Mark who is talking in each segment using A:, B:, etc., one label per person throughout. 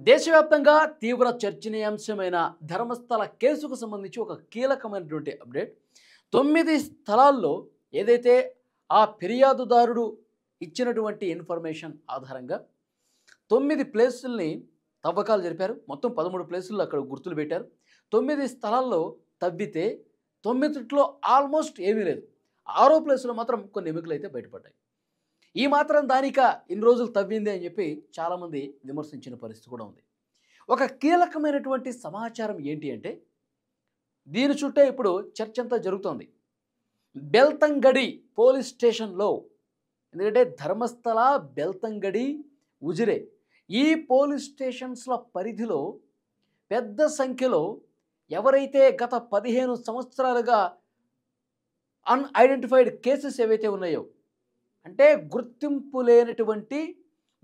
A: దేశవ్యాప్తంగా తీవ్ర చర్చనీయాంశమైన ధర్మస్థల కేసుకు సంబంధించి ఒక కీలకమైనటువంటి అప్డేట్. 9 స్థలాల్లో ఏదైతే ఆ ఫిర్యాదుదారుడు ఇచ్చినటువంటి ఇన్ఫర్మేషన్ ఆధారంగా 9 ప్లేసుల్ని తవ్వకాలు జరిపారు. మొత్తం 13 ప్లేసుల్లో అక్కడ గుర్తులు పెట్టారు. 9 స్థలాల్లో తవ్వితే 9ట్లో ఆల్మోస్ట్ ఏమీ లేదు. 6వ ప్లేస్లో మాత్రం కొన్ని ఎముకలు అయితే బయటపడ్డాయి. ఈ మాత్రం దానిక ఇన్ని రోజులు తవ్వింది అని చెప్పి చాలామంది విమర్శించిన పరిస్థితి కూడా ఉంది. ఒక కీలకమైనటువంటి సమాచారం ఏంటి అంటే దీని చుట్టే ఇప్పుడు చర్చ అంతా జరుగుతోంది. బెల్తంగడి పోలీస్ స్టేషన్లో, ఎందుకంటే ధర్మస్థల, బెల్తంగడి, ఉజిరే ఈ పోలీస్ స్టేషన్స్ల పరిధిలో పెద్ద సంఖ్యలో ఎవరైతే గత 15 సంవత్సరాలుగా అన్ఐడెంటిఫైడ్ కేసెస్ ఏవైతే ఉన్నాయో, అంటే గుర్తింపు లేనటువంటి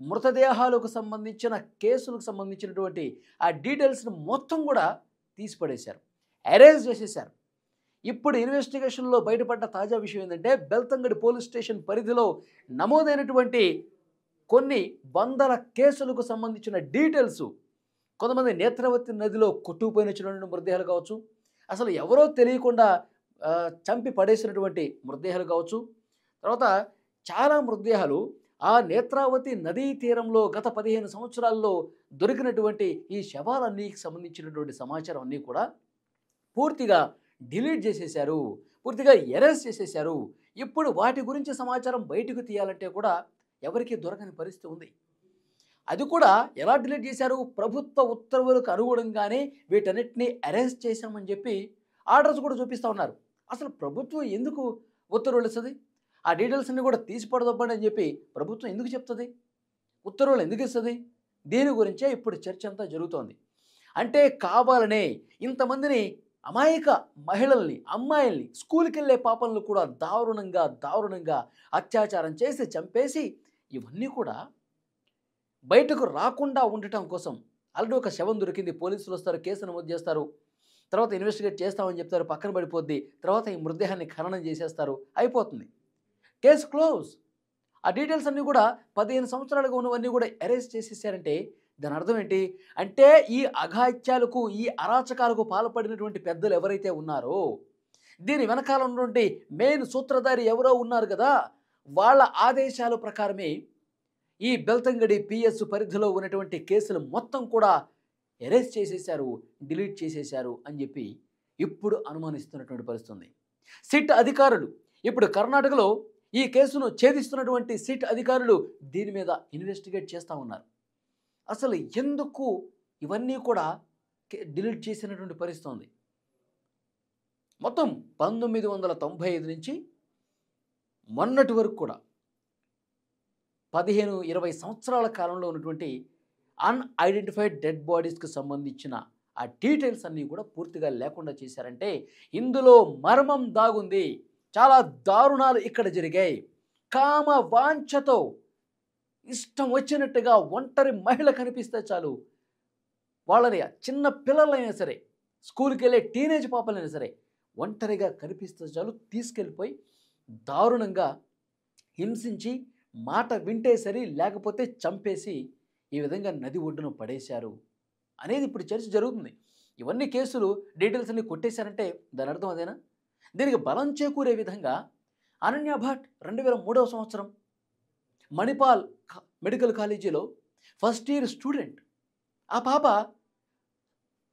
A: మృతదేహాలకు సంబంధించిన కేసులకు సంబంధించినటువంటి ఆ డీటెయిల్స్ని మొత్తం కూడా తీసిపడేశారు, అరేంజ్ చేసేశారు. ఇప్పుడు ఇన్వెస్టిగేషన్లో బయటపడ్డ తాజా విషయం ఏంటంటే బెల్తంగడి పోలీస్ స్టేషన్ పరిధిలో నమోదైనటువంటి కొన్ని వందల కేసులకు సంబంధించిన డీటెయిల్స్, కొంతమంది నేత్రవతి నదిలో కొట్టుకుపోయినటువంటి మృతదేహాలు కావచ్చు, అసలు ఎవరో తెలియకుండా చంపి పడేసినటువంటి మృతదేహాలు కావచ్చు, తర్వాత చాలా మృతదేహాలు ఆ నేత్రావతి నదీ తీరంలో గత 15 సంవత్సరాల్లో దొరికినటువంటి ఈ శవాలన్నీకి సంబంధించినటువంటి సమాచారం అన్నీ కూడా పూర్తిగా డిలీట్ చేసేశారు, పూర్తిగా ఎరేజ్ చేసేశారు. ఇప్పుడు వాటి గురించి సమాచారం బయటకు తీయాలంటే కూడా ఎవరికీ దొరకని పరిస్థితి ఉంది. అది కూడా ఎలా డిలీట్ చేశారు? ప్రభుత్వ ఉత్తర్వులకు అనుగుణంగానే వీటన్నిటిని అరెస్ట్ చేశామని చెప్పి ఆర్డర్స్ కూడా చూపిస్తూ ఉన్నారు. అసలు ప్రభుత్వం ఎందుకు ఉత్తర్వులు ఇస్తుంది? ఆ డీటెయిల్స్ అన్ని కూడా తీసి పడదొబ్బండి అని చెప్పి ప్రభుత్వం ఎందుకు చెప్తుంది? ఉత్తర్వులు ఎందుకు ఇస్తుంది? దీని గురించే ఇప్పుడు చర్చ అంతా జరుగుతోంది. అంటే కావాలనే ఇంతమందిని అమాయక మహిళల్ని, అమ్మాయిల్ని, స్కూల్కి వెళ్ళే పాపలను కూడా దారుణంగా అత్యాచారం చేసి చంపేసి ఇవన్నీ కూడా బయటకు రాకుండా ఉండటం కోసం ఆల్రెడీ ఒక శవం దొరికింది, పోలీసులు వస్తారు, కేసు నమోదు చేస్తారు, తర్వాత ఇన్వెస్టిగేట్ చేస్తామని చెప్తారు, పక్కన పడిపోద్ది, తర్వాత ఈ మృతదేహాన్ని ఖననం చేసేస్తారు, అయిపోతుంది, కేసు క్లోజ్. ఆ డీటెయిల్స్ అన్నీ కూడా 15 సంవత్సరాలుగా ఉన్నవన్నీ కూడా అరెస్ట్ చేసేసారంటే దాని అర్థం ఏంటి అంటే ఈ అఘాయిత్యాలకు, ఈ అరాచకాలకు పాల్పడినటువంటి పెద్దలు ఎవరైతే ఉన్నారో, దీని వెనకాల ఉన్నటువంటి మెయిన్ సూత్రధారి ఎవరో ఉన్నారు కదా, వాళ్ళ ఆదేశాల ప్రకారమే ఈ బెల్తంగడి పిఎస్ పరిధిలో ఉన్నటువంటి కేసులు మొత్తం కూడా అరెస్ట్ చేసేశారు, డిలీట్ చేసేశారు అని చెప్పి ఇప్పుడు అనుమానిస్తున్నటువంటి పరిస్థితి ఉంది. సిట్ అధికారులు ఇప్పుడు కర్ణాటకలో ఈ కేసును ఛేదిస్తున్నటువంటి సిట్ అధికారులు దీని మీద ఇన్వెస్టిగేట్ చేస్తూ ఉన్నారు. అసలు ఎందుకు ఇవన్నీ కూడా డిలీట్ చేసినటువంటి పరిస్థితి ఉంది. మొత్తం 1995 నుంచి మొన్నటి వరకు కూడా 15-20 సంవత్సరాల కాలంలో ఉన్నటువంటి అన్ఐడెంటిఫైడ్ డెడ్ బాడీస్కి సంబంధించిన ఆ డీటెయిల్స్ అన్నీ కూడా పూర్తిగా లేకుండా చేశారంటే ఇందులో మర్మం దాగుంది. చాలా దారుణాలు ఇక్కడ జరిగాయి. కామ వాంఛతో ఇష్టం వచ్చినట్టుగా ఒంటరి మహిళ కనిపిస్తే చాలు, వాళ్ళని చిన్న పిల్లలైనా సరే, స్కూల్కి వెళ్ళే టీనేజ్ పాపలైనా సరే, ఒంటరిగా కనిపిస్తే చాలు తీసుకెళ్ళిపోయి దారుణంగా హింసించి, మాట వింటే సరి లేకపోతే చంపేసి ఈ విధంగా నది ఒడ్డున పడేశారు అనేది ఇప్పుడు చర్చ జరుగుతుంది. ఇవన్నీ కేసులు డీటెయిల్స్ అన్ని కొట్టేశారంటే దాని అర్థం అదేనా? దీనికి బలం చేకూరే విధంగా అనన్య భట్ 2003వ సంవత్సరం మణిపాల్ మెడికల్ కాలేజీలో ఫస్ట్ ఇయర్ స్టూడెంట్. ఆ పాప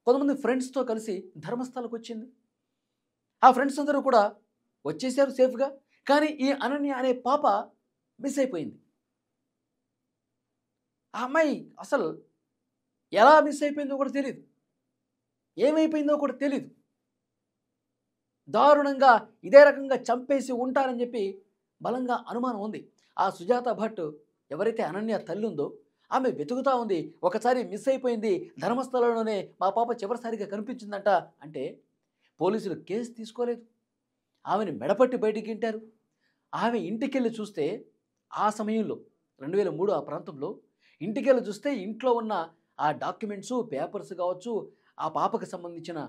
A: కొంతమంది ఫ్రెండ్స్తో కలిసి ధర్మస్థలకు వచ్చింది. ఆ ఫ్రెండ్స్ అందరూ కూడా వచ్చేసారు సేఫ్గా, కానీ ఈ అనన్య అనే పాప మిస్ అయిపోయింది. ఆ అమ్మాయి అసలు ఎలా మిస్ అయిపోయిందో కూడా తెలియదు, ఏమైపోయిందో కూడా తెలియదు. దారుణంగా ఇదే రకంగా చంపేసి ఉంటారని చెప్పి బలంగా అనుమానం ఉంది. ఆ సుజాత భట్ ఎవరైతే అనన్య తల్లి ఉందో ఆమె వెతుకుతూ ఉంది. ఒకసారి మిస్ అయిపోయింది, ధర్మస్థలంలోనే మా పాప చివరిసారిగా కనిపించిందంట అంటే పోలీసులు కేసు తీసుకోలేదు. ఆమెను మెడపట్టి బయటికి గింటారు. ఆమె ఇంటికెళ్ళి చూస్తే ఆ సమయంలో 2003 ఆ ప్రాంతంలో ఇంటికెళ్ళి చూస్తే ఇంట్లో ఉన్న ఆ డాక్యుమెంట్స్, పేపర్స్ కావచ్చు, ఆ పాపకు సంబంధించిన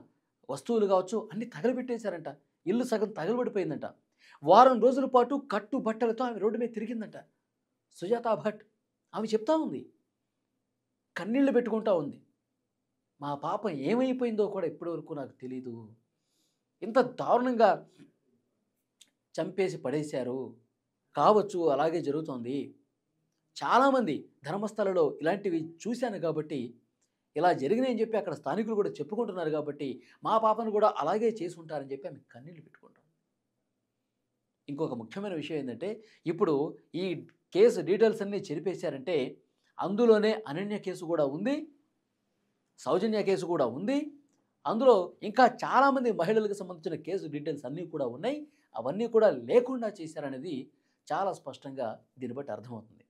A: వస్తువులు కావచ్చు అన్నీ తగలబెట్టేశారంట. ఇల్లు సగం తగలబడిపోయిందంట. వారం రోజుల పాటు కట్టు బట్టలతో ఆమె రోడ్డు మీద తిరిగిందంట సుజాత భట్. ఆమె చెప్తా ఉంది. కన్నీళ్లు పెట్టుకుంటా ఉంది. మా పాప ఏమైపోయిందో కూడా ఇప్పటివరకు నాకు తెలీదు. ఇంత దారుణంగా చంపేసి పడేశారు. కావచ్చు అలాగే జరుగుతోంది. చాలామంది ధర్మస్థలలో ఇలాంటివి చూశాను కాబట్టి, ఇలా జరిగినాయని చెప్పి అక్కడ స్థానికులు కూడా చెప్పుకుంటున్నారు కాబట్టి, మా పాపను కూడా అలాగే చేసుంటారని చెప్పి ఆమె కన్నీళ్లు పెట్టుకుంటాం. ఇంకొక ముఖ్యమైన విషయం ఏంటంటే, ఇప్పుడు ఈ కేసు డీటెయిల్స్ అన్నీ చెరిపేశారంటే, అందులోనే అనన్య కేసు కూడా ఉంది, సౌజన్య కేసు కూడా ఉంది. అందులో ఇంకా చాలామంది మహిళలకు సంబంధించిన కేసు డీటెయిల్స్ అన్నీ కూడా ఉన్నాయి. అవన్నీ కూడా లేకుండా చేశారనేది చాలా స్పష్టంగా దీన్ని బట్టి అర్థమవుతుంది.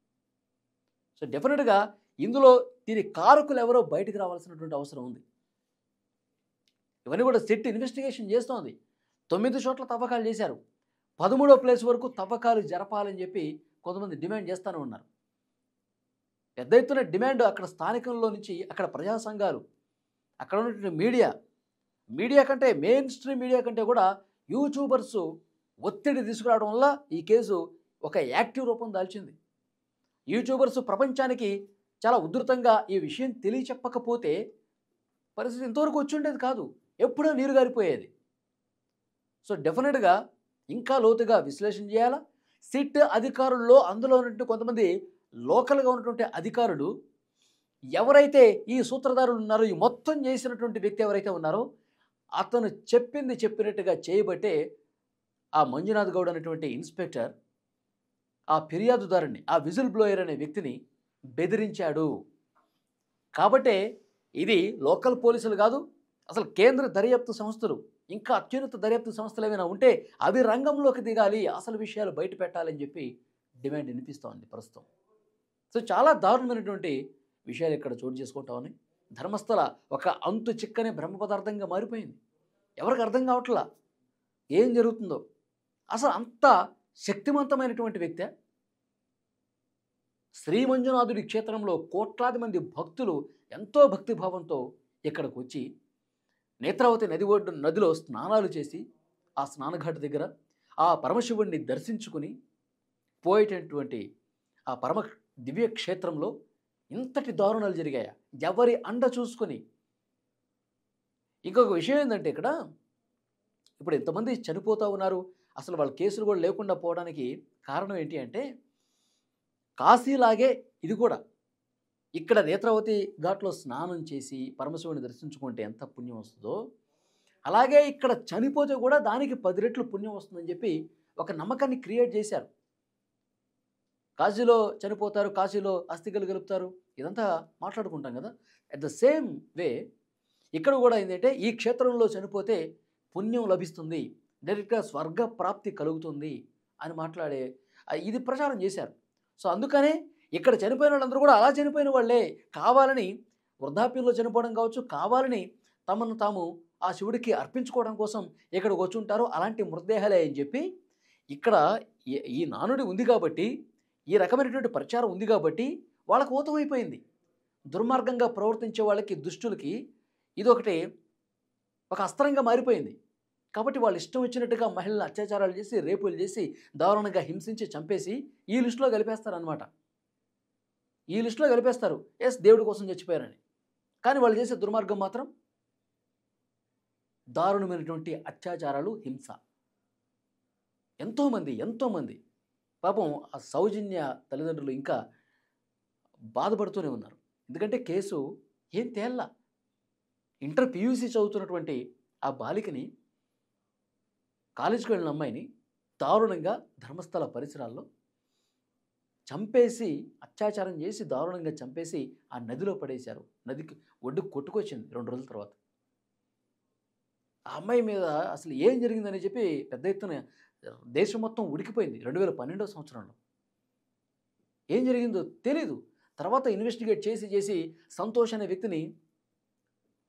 A: సో డెఫినెట్‌గా ఇందులో దీని కారకులు ఎవరో బయటకు రావాల్సినటువంటి అవసరం ఉంది. ఇవన్నీ కూడా సిట్ ఇన్వెస్టిగేషన్ చేస్తోంది. 9 చోట్ల తవ్వకాలు చేశారు. 13వ ప్లేస్ వరకు తవ్వకాలు జరపాలని చెప్పి కొంతమంది డిమాండ్ చేస్తూనే ఉన్నారు. పెద్ద ఎత్తున డిమాండ్ అక్కడ స్థానికంలో నుంచి అక్కడ ప్రజా సంఘాలు, అక్కడ ఉన్నటువంటి మీడియా కంటే మెయిన్ స్ట్రీమ్ మీడియా కంటే కూడా యూట్యూబర్స్ ఒత్తిడి తీసుకురావడం వల్ల ఈ కేసు ఒక యాక్టివ్ రూపం దాల్చింది. యూట్యూబర్స్ ప్రపంచానికి చాలా ఉధృతంగా ఈ విషయం తెలియచెప్పకపోతే పరిస్థితి ఇంతవరకు వచ్చి ఉండేది కాదు, ఎప్పుడో నీరు గారిపోయేది. సో డెఫినెట్గా ఇంకా లోతుగా విశ్లేషణ చేయాలా. సిట్ అధికారుల్లో అందులో ఉన్నటువంటి కొంతమంది లోకల్గా ఉన్నటువంటి అధికారులు ఎవరైతే ఈ సూత్రధారులు ఉన్నారో, ఈ మొత్తం చేసినటువంటి వ్యక్తి ఎవరైతే ఉన్నారో అతను చెప్పింది చెప్పినట్టుగా చేయబట్టే ఆ మంజునాథ్ గౌడ్ అనేటువంటి ఇన్స్పెక్టర్ ఆ ఫిర్యాదుదారుని, ఆ విజిల్ బ్లోయర్ అనే వ్యక్తిని బెదిరించాడు. కాబట్టే ఇది లోకల్ పోలీసులు కాదు, అసలు కేంద్ర దర్యాప్తు సంస్థలు, ఇంకా అత్యున్నత దర్యాప్తు సంస్థలు ఏమైనా ఉంటే అవి రంగంలోకి దిగాలి, అసలు విషయాలు బయట పెట్టాలని చెప్పి డిమాండ్ వినిపిస్తోంది ప్రస్తుతం. సో చాలా దారుణమైనటువంటి విషయాలు ఇక్కడ చోటు చేసుకుంటా ఉన్నాయి. ధర్మస్థల ఒక అంతు చిక్కని బ్రహ్మ పదార్థంగా మారిపోయింది. ఎవరికి అర్థం కావట్లా ఏం జరుగుతుందో. అసలు అంత శక్తివంతమైనటువంటి వ్యక్తే. శ్రీ మంజునాథుడి క్షేత్రంలో కోట్లాది మంది భక్తులు ఎంతో భక్తిభావంతో ఇక్కడికి వచ్చి నేత్రావతి నదిలో స్నానాలు చేసి ఆ స్నానఘాట్ దగ్గర ఆ పరమశివుడిని దర్శించుకుని పోయేటటువంటి ఆ పరమ దివ్య క్షేత్రంలో ఇంతటి దారుణాలు జరిగాయా? ఎవరి అండ చూసుకొని. ఇంకొక విషయం ఏంటంటే ఇక్కడ ఇప్పుడు ఎంతమంది చనిపోతూ ఉన్నారు, అసలు వాళ్ళ కేసులు కూడా లేకుండా పోవడానికి కారణం ఏంటి అంటే, కాశీలాగే ఇది కూడా ఇక్కడ నేత్రావతి ఘాట్లో స్నానం చేసి పరమశివుని దర్శించుకుంటే ఎంత పుణ్యం వస్తుందో, అలాగే ఇక్కడ చనిపోతే కూడా దానికి 10 రెట్లు పుణ్యం వస్తుందని చెప్పి ఒక నమ్మకాన్ని క్రియేట్ చేశారు. కాశీలో చనిపోతారు, కాశీలో అస్థికలు కలుపుతారు, ఇదంతా మాట్లాడుకుంటాం కదా. అట్ ద సేమ్ వే ఇక్కడ కూడా ఏంటంటే ఈ క్షేత్రంలో చనిపోతే పుణ్యం లభిస్తుంది, డైరెక్ట్గా స్వర్గ ప్రాప్తి కలుగుతుంది అని మాట్లాడే ఇది ప్రచారం చేశారు. సో అందుకనే ఇక్కడ చనిపోయిన వాళ్ళందరూ కూడా అలా చనిపోయిన వాళ్ళే, కావాలని వృద్ధాప్యంలో చనిపోవడం కావచ్చు, కావాలని తమను తాము ఆ శివుడికి అర్పించుకోవడం కోసం ఇక్కడికి వచ్చి ఉంటారు, అలాంటి మృతదేహాలే అని చెప్పి ఇక్కడ ఈ నానుడి ఉంది కాబట్టి, ఈ రకమైనటువంటి ప్రచారం ఉంది కాబట్టి వాళ్ళకు ఊతమైపోయింది. దుర్మార్గంగా ప్రవర్తించే వాళ్ళకి, దుష్టులకి ఇదొకటి ఒక అస్త్రంగా మారిపోయింది. కాబట్టి వాళ్ళు ఇష్టం వచ్చినట్టుగా మహిళలను అత్యాచారాలు చేసి, రేపులు చేసి, దారుణంగా హింసించి చంపేసి ఈ లిస్టులో కలిపేస్తారనమాట. ఈ లిస్టులో కలిపేస్తారు, ఎస్ దేవుడి కోసం చచ్చిపోయారని. కానీ వాళ్ళు చేసే దుర్మార్గం మాత్రం దారుణమైనటువంటి అత్యాచారాలు, హింస. ఎంతోమంది పాపం ఆ సౌజన్య తల్లిదండ్రులు ఇంకా బాధపడుతూనే ఉన్నారు. ఎందుకంటే కేసు ఏం తేల్లా. ఇంటర్ PUC చదువుతున్నటువంటి ఆ బాలికని, కాలేజీకి వెళ్ళిన అమ్మాయిని దారుణంగా ధర్మస్థల పరిసరాల్లో చంపేసి, అత్యాచారం చేసి దారుణంగా చంపేసి ఆ నదిలో పడేశారు. నదికి ఒడ్డుకు కొట్టుకొచ్చింది 2 రోజుల తర్వాత. ఆ అమ్మాయి మీద అసలు ఏం జరిగిందని చెప్పి పెద్ద ఎత్తున దేశం మొత్తం ఉడికిపోయింది 2012వ సంవత్సరంలో. ఏం జరిగిందో తెలీదు. తర్వాత ఇన్వెస్టిగేట్ చేసి సంతోష్ అనే వ్యక్తిని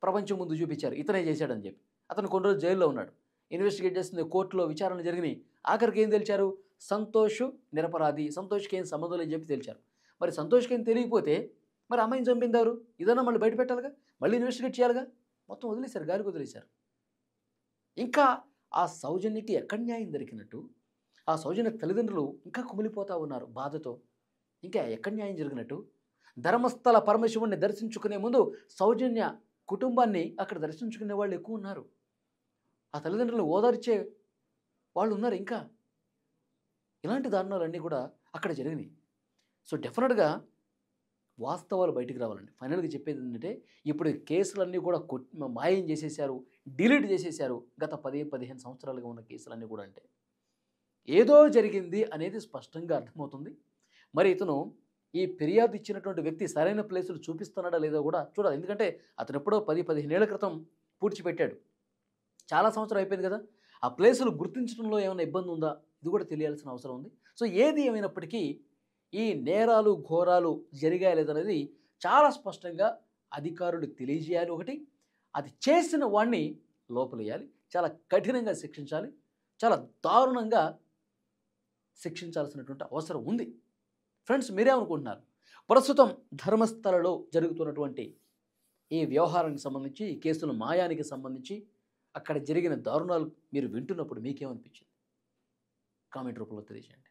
A: ప్రపంచం ముందు చూపించారు, ఇతనే చేశాడని చెప్పి. అతను కొన్ని రోజులు జైల్లో ఉన్నాడు. ఇన్వెస్టిగేట్ చేస్తుంది, కోర్టులో విచారణ జరిగినాయి. ఆఖరికి ఏం తెలిచారు? సంతోష్ నిరపరాధి, సంతోష్కి ఏం సంబంధం లేని చెప్పి తెలిచారు. మరి సంతోష్కి ఏం తెలియకపోతే మరి అమ్మాయిని చంపిందారు, ఇదన్నా మళ్ళీ బయట పెట్టాలిగా, మళ్ళీ ఇన్వెస్టిగేట్ చేయాలిగా. మొత్తం వదిలేశారు, గాలికి వదిలేశారు. ఇంకా ఆ సౌజన్యకి ఎక్కడ న్యాయం దొరికినట్టు, ఆ సౌజన్య తల్లిదండ్రులు ఇంకా కుమిలిపోతూ ఉన్నారు బాధతో. ఇంకా ఎక్కడ న్యాయం జరిగినట్టు. ధర్మస్థల పరమశివుణ్ణి దర్శించుకునే ముందు సౌజన్య కుటుంబాన్ని అక్కడ దర్శించుకునే వాళ్ళు ఎక్కువ ఉన్నారు. ఆ తల్లిదండ్రులను ఓదార్చే వాళ్ళు ఉన్నారు ఇంకా. ఇలాంటి దారుణాలన్నీ కూడా అక్కడ జరిగినాయి. సో డెఫినెట్గా వాస్తవాలు బయటికి రావాలండి. ఫైనల్గా చెప్పేది ఏంటంటే, ఇప్పుడు కేసులన్నీ కూడా మాయం చేసేసారు, డిలీట్ చేసేసారు. గత 10-15 సంవత్సరాలుగా ఉన్న కేసులన్నీ కూడా. అంటే ఏదో జరిగింది అనేది స్పష్టంగా అర్థమవుతుంది. మరి ఇతను ఈ ఫిర్యాదు ఇచ్చినటువంటి వ్యక్తి సరైన ప్లేసులు చూపిస్తున్నాడా లేదో కూడా చూడాలి. ఎందుకంటే అతను ఎప్పుడో 10-15 ఏళ్ల క్రితం పూడ్చిపెట్టాడు. చాలా సంవత్సరం అయిపోయింది కదా. ఆ ప్లేసులు గుర్తించడంలో ఏమైనా ఇబ్బంది ఉందా, ఇది కూడా తెలియాల్సిన అవసరం ఉంది. సో ఏది ఏమైనప్పటికీ ఈ నేరాలు ఘోరాలు జరిగాయా లేదనేది చాలా స్పష్టంగా అధికారులు తెలియజేయాలి. ఒకటి, అది చేసిన వాడిని లోపలేయాలి, చాలా కఠినంగా శిక్షించాలి, చాలా దారుణంగా శిక్షించాల్సినటువంటి అవసరం ఉంది. ఫ్రెండ్స్, మీరేమనుకుంటున్నారు? ప్రస్తుతం ధర్మస్థలలో జరుగుతున్నటువంటి ఈ వ్యవహారానికి సంబంధించి, ఈ కేసుల మాయానికి సంబంధించి అక్కడ జరిగిన దారుణాలు మీరు వింటున్నప్పుడు మీకేమనిపించింది? కామెంట్ రూపంలో తెలియజేయండి.